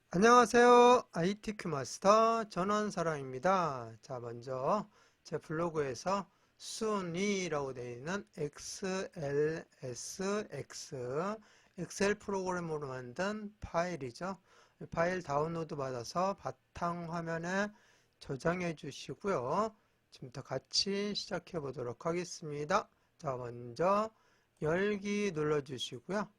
안녕하세요. ITQ 마스터 전원사랑입니다. 자, 먼저 제 블로그에서 순위라고 되어 있는 XLSX 엑셀 프로그램으로 만든 파일이죠. 파일 다운로드 받아서 바탕화면에 저장해 주시고요. 지금부터 같이 시작해 보도록 하겠습니다. 자, 먼저 열기 눌러 주시고요.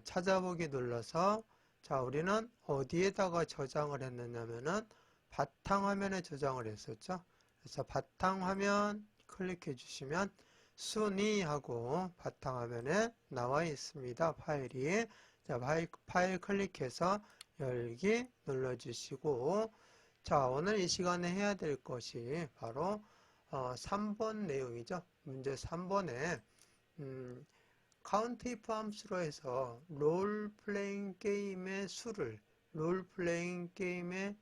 찾아보기 눌러서 자, 우리는 어디에다가 저장을 했느냐면은 바탕화면에 저장을 했었죠. 그래서 바탕화면 클릭해 주시면 순위하고 바탕화면에 나와 있습니다. 파일이. 자, 파일 클릭해서 열기 눌러 주시고 자, 오늘 이 시간에 해야 될 것이 바로 3번 내용이죠. 문제 3번에 카운트 이프 함수로 해서 롤플레잉 게임의 수를, 롤플레잉 게임의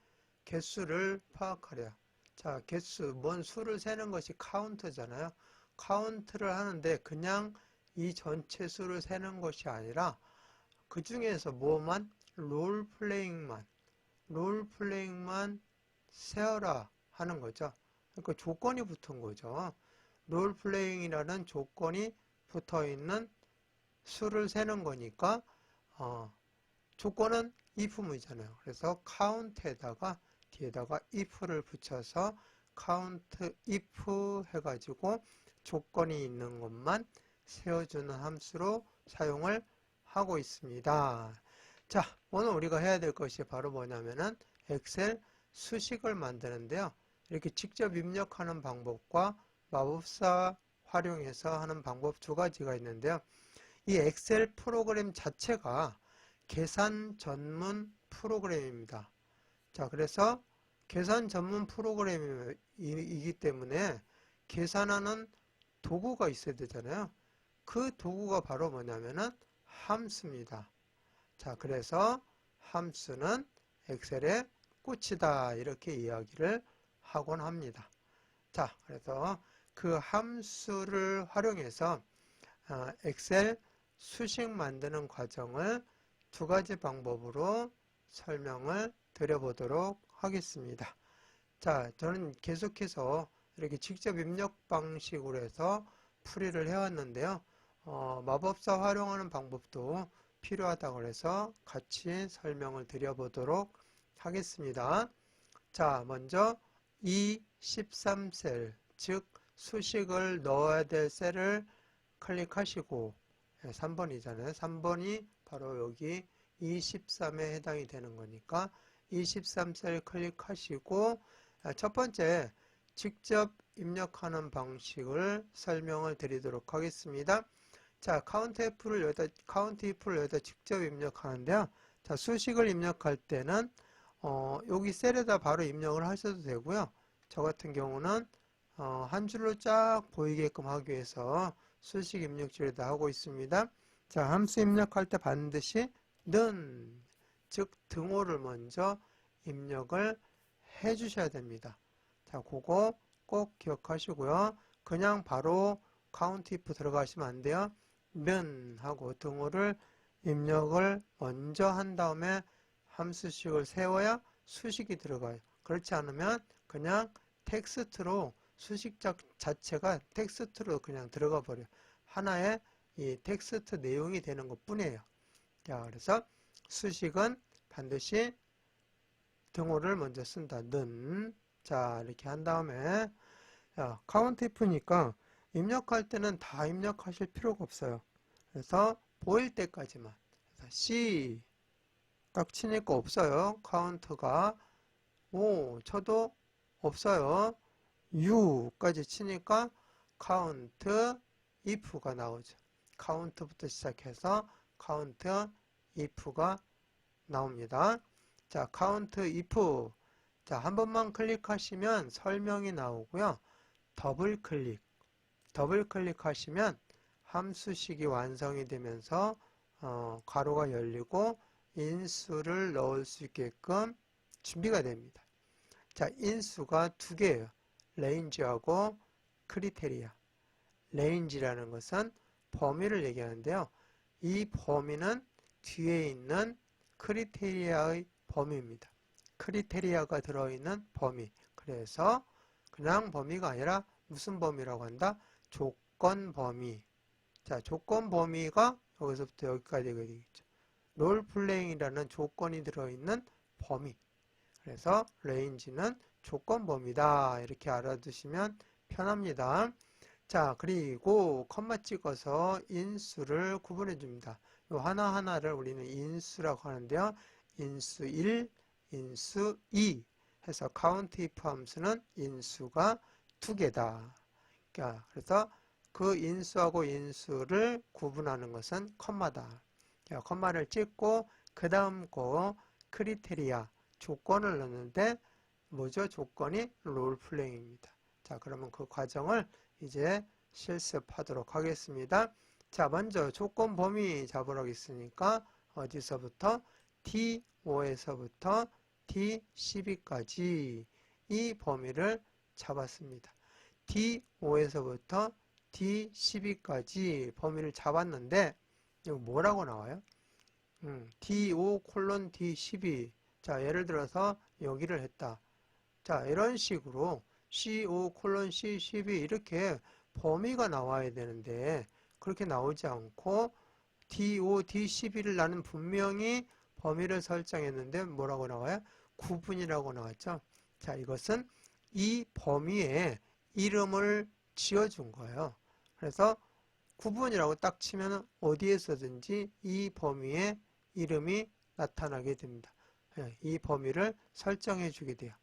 개수를 파악하려. 자, 개수, 뭔 수를 세는 것이 카운트잖아요. 카운트를 하는데 그냥 이 전체 수를 세는 것이 아니라 그 중에서 뭐만? 롤플레잉만 세어라 하는 거죠. 그러니까 조건이 붙은 거죠. 롤플레잉이라는 조건이 붙어 있는 수를 세는 거니까 조건은 if문이잖아요. 그래서 count에다가 뒤에다가 if를 붙여서 count if 해가지고 조건이 있는 것만 세워주는 함수로 사용을 하고 있습니다. 자, 오늘 우리가 해야 될 것이 바로 뭐냐면은 엑셀 수식을 만드는데요. 이렇게 직접 입력하는 방법과 마법사 활용해서 하는 방법 두 가지가 있는데요. 이 엑셀 프로그램 자체가 계산 전문 프로그램입니다. 자, 그래서 계산 전문 프로그램이기 때문에 계산하는 도구가 있어야 되잖아요. 그 도구가 바로 뭐냐면은 함수입니다. 자, 그래서 함수는 엑셀의 꽃이다. 이렇게 이야기를 하곤 합니다. 자, 그래서 그 함수를 활용해서 엑셀 수식 만드는 과정을 두 가지 방법으로 설명을 드려보도록 하겠습니다. 자, 저는 계속해서 이렇게 직접 입력 방식으로 해서 풀이를 해왔는데요. 마법사 활용하는 방법도 필요하다고 해서 같이 설명을 드려보도록 하겠습니다. 자, 먼저 E13셀, 즉 수식을 넣어야 될 셀을 클릭하시고 3번이잖아요. 3번이 바로 여기 23에 해당이 되는 거니까 23셀 클릭하시고 첫 번째 직접 입력하는 방식을 설명을 드리도록 하겠습니다. 자, 카운트 if를 여기다 직접 입력하는데요. 자, 수식을 입력할 때는 여기 셀에다 바로 입력을 하셔도 되고요. 저 같은 경우는 한 줄로 쫙 보이게끔 하기 위해서 수식 입력줄에다 하고 있습니다. 자, 함수 입력할 때 반드시 는, 즉 등호를 먼저 입력을 해 주셔야 됩니다. 자, 그거 꼭 기억하시고요. 그냥 바로 count if 들어가시면 안 돼요. 는 하고 등호를 입력을 먼저 한 다음에 함수식을 세워야 수식이 들어가요. 그렇지 않으면 그냥 텍스트로 수식 자체가 텍스트로 그냥 들어가 버려요. 하나의 이 텍스트 내용이 되는 것 뿐이에요. 자, 그래서 수식은 반드시 등호를 먼저 쓴다는. 자, 이렇게 한 다음에 카운트 if니까 입력할 때는 다 입력하실 필요가 없어요. 그래서 보일 때까지만. 그래서 C 딱 치니까 없어요. 카운트가 5 쳐도 없어요. U까지 치니까 카운트 if가 나오죠. 카운트부터 시작해서 카운트 if가 나옵니다. 자, 카운트 if. 자, 한 번만 클릭하시면 설명이 나오고요. 더블 클릭하시면 함수식이 완성이 되면서 괄호가 열리고 인수를 넣을 수 있게끔 준비가 됩니다. 자, 인수가 두 개예요. 레인지하고 크리테리아. 레인지라는 것은 범위를 얘기하는데요. 이 범위는 뒤에 있는 크리테리아의 범위입니다. 크리테리아가 들어있는 범위. 그래서 그냥 범위가 아니라 무슨 범위라고 한다? 조건 범위. 자, 조건 범위가 여기서부터 여기까지 되겠죠. 롤플레잉이라는 조건이 들어있는 범위. 그래서 range는 조건 범위다. 이렇게 알아두시면 편합니다. 자, 그리고 컴마 찍어서 인수를 구분해 줍니다. 요 하나하나를 우리는 인수라고 하는데요. 인수 1, 인수 2 해서 count if 함수는 인수가 2개다. 그래서 그 인수하고 인수를 구분하는 것은 컴마다. 컴마를 찍고 그 다음 거 크리테리아 조건을 넣는데 뭐죠? 조건이 롤플레잉입니다. 자, 그러면 그 과정을 이제 실습하도록 하겠습니다. 자, 먼저 조건 범위 잡으라고 했으니까 어디서부터? T5에서부터 T12까지 이 범위를 잡았습니다. T5에서부터 D12까지 범위를 잡았는데 이거 뭐라고 나와요? D5 D12. 자, 예를 들어서 여기를 했다. 자, 이런 식으로 C5 C12 이렇게 범위가 나와야 되는데 그렇게 나오지 않고 D5 D12를 나는 분명히 범위를 설정했는데 뭐라고 나와요? 구분이라고 나왔죠. 자, 이것은 이 범위에 이름을 지어준 거예요. 그래서 구분이라고 딱 치면 어디에서든지 이 범위에 이름이 나타나게 됩니다. 이 범위를 설정해 주게 돼요.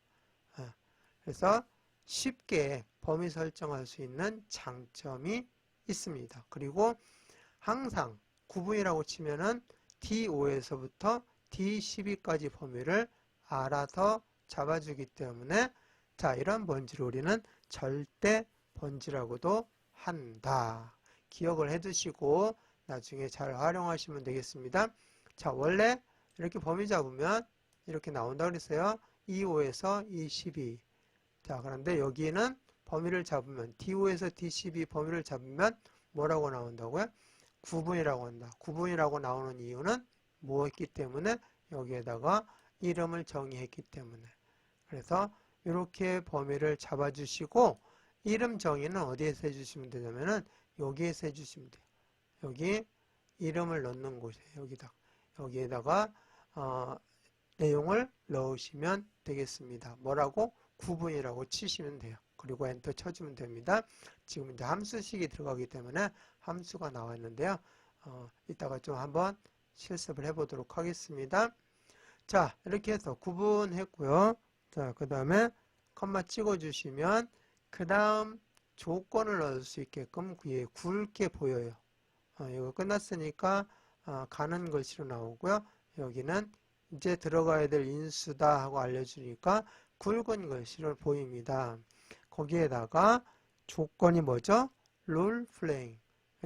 그래서 쉽게 범위 설정할 수 있는 장점이 있습니다. 그리고 항상 구분이라고 치면은 D5에서부터 D12까지 범위를 알아서 잡아주기 때문에 자, 이런 번지를 우리는 절대 번지라고도 한다. 기억을 해두시고 나중에 잘 활용하시면 되겠습니다. 자, 원래 이렇게 범위 잡으면 이렇게 나온다고 그랬어요. E5에서 E12. 자, 그런데 여기는 범위를 잡으면 D5에서 D12 범위를 잡으면 뭐라고 나온다고요? 구분이라고 한다. 구분이라고 나오는 이유는 뭐였기 때문에? 여기에다가 이름을 정의했기 때문에. 그래서 이렇게 범위를 잡아주시고 이름 정의는 어디에서 해주시면 되냐면은 여기에서 해주시면 돼요. 여기 이름을 넣는 곳이에요. 여기에다가 내용을 넣으시면 되겠습니다. 뭐라고? 구분이라고 치시면 돼요. 그리고 엔터 쳐주면 됩니다. 지금 이제 함수식이 들어가기 때문에 함수가 나와 있는데요. 이따가 좀 한번 실습을 해보도록 하겠습니다. 자, 이렇게 해서 구분했고요. 자, 그 다음에 컴마 찍어주시면 그 다음 조건을 넣을 수 있게끔 위에 굵게 보여요. 이거 끝났으니까 가는 글씨로 나오고요. 여기는 이제 들어가야 될 인수다 하고 알려주니까 굵은 글씨로 보입니다. 거기에다가 조건이 뭐죠? 롤플레잉.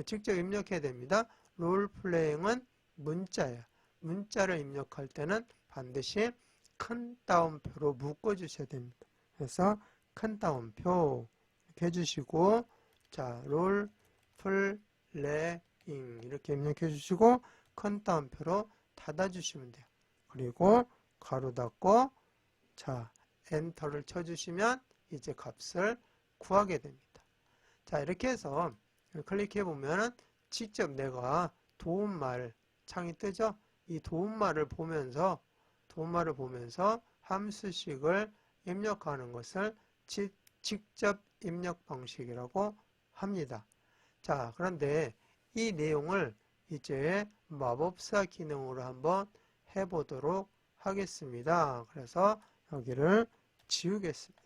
직접 입력해야 됩니다. 롤플레잉은 문자예요. 문자를 입력할 때는 반드시 큰 따옴표로 묶어주셔야 됩니다. 그래서 큰 따옴표 이렇게 해주시고 자, 롤플레잉 이렇게 입력해 주시고 큰 따옴표로 닫아주시면 돼요. 그리고 가로 닫고 자, 엔터를 쳐주시면 이제 값을 구하게 됩니다. 자, 이렇게 해서 클릭해 보면은 직접 내가 도움말 창이 뜨죠? 이 도움말을 보면서 함수식을 입력하는 것을 직접 입력 방식이라고 합니다. 자, 그런데 이 내용을 이제 마법사 기능으로 한번 해보도록 하겠습니다. 그래서 여기를 지우겠습니다.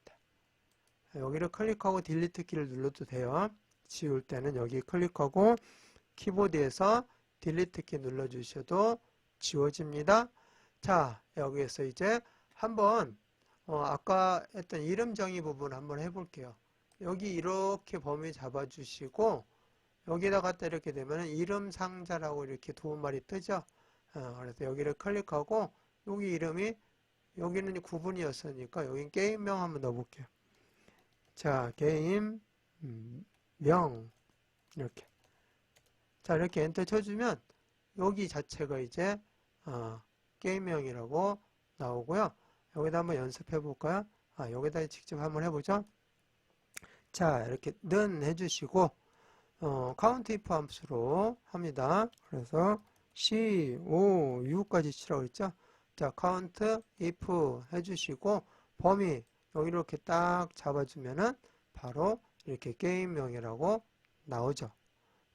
여기를 클릭하고 딜리트 키를 눌러도 돼요. 지울 때는 여기 클릭하고 키보드에서 딜리트 키 눌러주셔도 지워집니다. 자, 여기에서 이제 한번 아까 했던 이름 정의 부분 한번 해볼게요. 여기 이렇게 범위 잡아주시고 여기다 갖다 이렇게 되면 이름 상자라고 이렇게 도움말이 뜨죠. 그래서 여기를 클릭하고 여기 이름이 여기는 구분이었으니까 여긴 게임명 한번 넣어볼게요. 자, 게임명 이렇게 자, 이렇게 엔터 쳐주면 여기 자체가 이제 게임명이라고 나오고요. 여기다 한번 연습해 볼까요? 여기다 직접 한번 해보죠. 자, 이렇게 는 해주시고, 카운트 if 함수로 합니다. 그래서 C, O, U까지 치라고 했죠. 자, 카운트 if 해주시고, 범위, 여기 이렇게 딱 잡아주면은 바로 이렇게 게임명이라고 나오죠.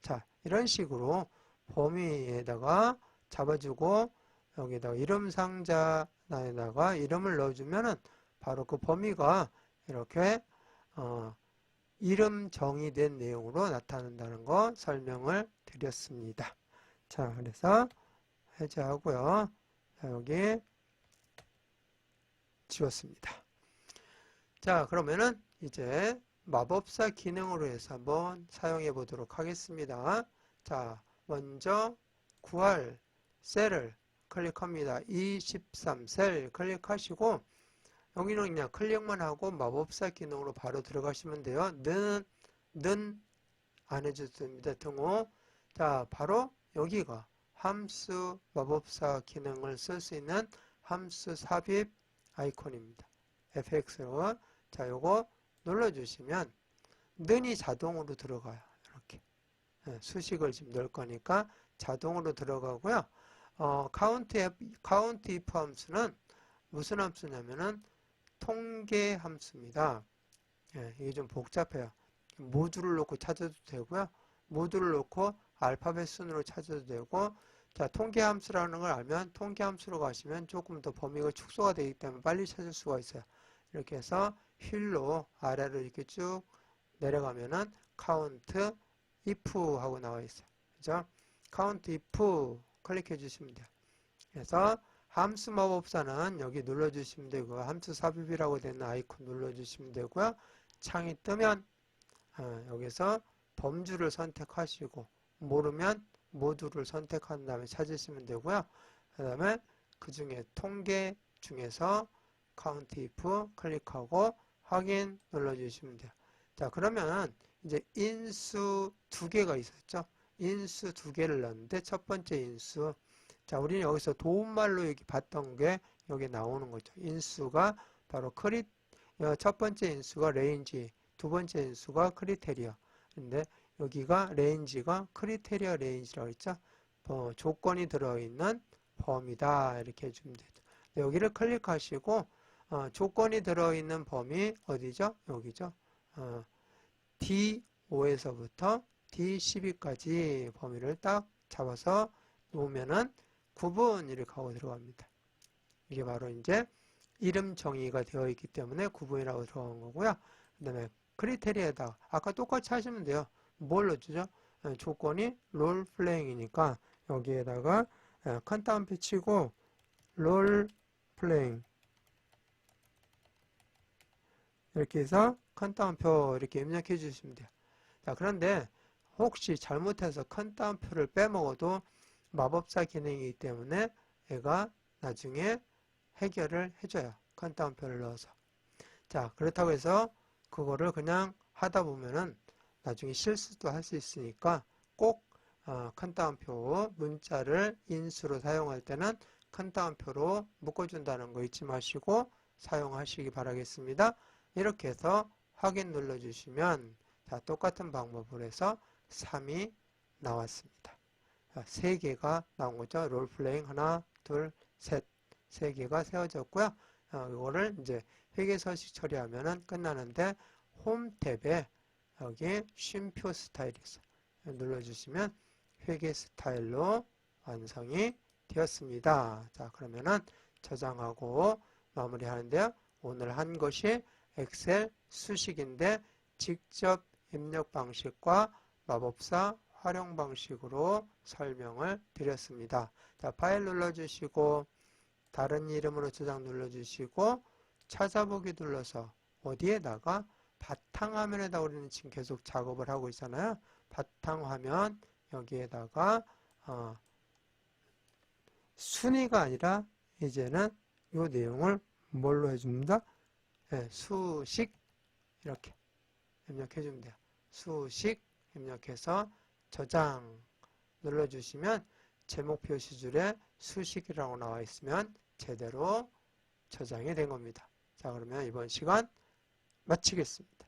자, 이런 식으로 범위에다가 잡아주고, 여기다가 이름 상자에다가 이름을 넣어주면은 바로 그 범위가 이렇게, 이름 정의된 내용으로 나타난다는 거 설명을 드렸습니다. 자, 그래서 해제하고요. 자, 여기 지웠습니다. 자, 그러면은 이제 마법사 기능으로 해서 한번 사용해 보도록 하겠습니다. 자, 먼저 구할 셀을 클릭합니다. 23 셀 클릭하시고 여기는 그냥 클릭만 하고 마법사 기능으로 바로 들어가시면 돼요. 는 안 해줘도 됩니다. 등호. 자, 바로 여기가 함수 마법사 기능을 쓸 수 있는 함수 삽입 아이콘입니다. fx로. 자, 요거 눌러주시면 는이 자동으로 들어가요. 이렇게. 수식을 지금 넣을 거니까 자동으로 들어가고요. 카운트 if 함수는 무슨 함수냐면은 통계 함수입니다. 이게 좀 복잡해요. 모듈을 놓고 찾아도 되고요. 모듈을 놓고 알파벳 순으로 찾아도 되고, 자, 통계 함수라는 걸 알면 통계 함수로 가시면 조금 더 범위가 축소가 되기 때문에 빨리 찾을 수가 있어요. 이렇게 해서 휠로 아래로 이렇게 쭉 내려가면은 count if 하고 나와 있어요. 그죠? count if 클릭해 주시면 돼요. 그래서 함수 마법사는 여기 눌러주시면 되고, 함수 삽입이라고 되는 아이콘 눌러주시면 되고요. 창이 뜨면 여기서 범주를 선택하시고, 모르면 모듈을 선택한 다음에 찾으시면 되고요. 그 다음에 그 중에 통계 중에서 count if 클릭하고 확인 눌러주시면 돼요. 자, 그러면 이제 인수 두 개가 있었죠. 인수 두 개를 넣었는데 첫 번째 인수, 자, 우리는 여기서 도움말로 여기 봤던 게 여기 나오는 거죠. 인수가 바로 첫 번째 인수가 레인지, 두 번째 인수가 크리테리어. 근데 여기가 레인지가 크리테리어 레인지라고 했죠. 조건이 들어있는 범위다. 이렇게 해주면 되죠. 여기를 클릭하시고, 조건이 들어있는 범위 어디죠? 여기죠. D5에서부터 D12까지 범위를 딱 잡아서 놓으면은 구분 이렇게 하고 들어갑니다. 이게 바로 이제 이름 정의가 되어 있기 때문에 구분이라고 들어간 거고요. 그 다음에 크리테리아에다가 아까 똑같이 하시면 돼요. 뭘 넣어주죠? 조건이 롤플레잉이니까 여기에다가 큰 따옴표 치고 롤플레잉 이렇게 해서 큰 따옴표 이렇게 입력해 주시면 돼요. 자, 그런데 혹시 잘못해서 큰 따옴표를 빼먹어도 마법사 기능이기 때문에 얘가 나중에 해결을 해줘요. 큰 따옴표를 넣어서. 자, 그렇다고 해서 그거를 그냥 하다 보면은 나중에 실수도 할 수 있으니까 꼭 큰 따옴표 문자를 인수로 사용할 때는 큰 따옴표로 묶어준다는 거 잊지 마시고 사용하시기 바라겠습니다. 이렇게 해서 확인 눌러주시면 자, 똑같은 방법으로 해서 3이 나왔습니다. 자, 3개가 나온 거죠. 롤플레잉 하나, 둘, 셋. 3개가 세워졌고요. 이거를 이제 회계 서식 처리하면은 끝나는데 홈 탭에 여기 쉼표 스타일이 있어요. 눌러주시면 회계 스타일로 완성이 되었습니다. 자, 그러면은 저장하고 마무리하는데요. 오늘 한 것이 엑셀 수식인데 직접 입력 방식과 마법사 활용 방식으로 설명을 드렸습니다. 자, 파일 눌러주시고 다른 이름으로 저장 눌러주시고 찾아보기 눌러서 어디에다가 바탕화면에다 우리는 지금 계속 작업을 하고 있잖아요. 바탕화면 여기에다가 순위가 아니라 이제는 이 내용을 뭘로 해줍니다? 네, 수식 이렇게 입력해 주면 돼요. 수식 입력해서 저장 눌러주시면 제목 표시줄에 수식이라고 나와 있으면 제대로 저장이 된 겁니다. 자, 그러면 이번 시간 마치겠습니다.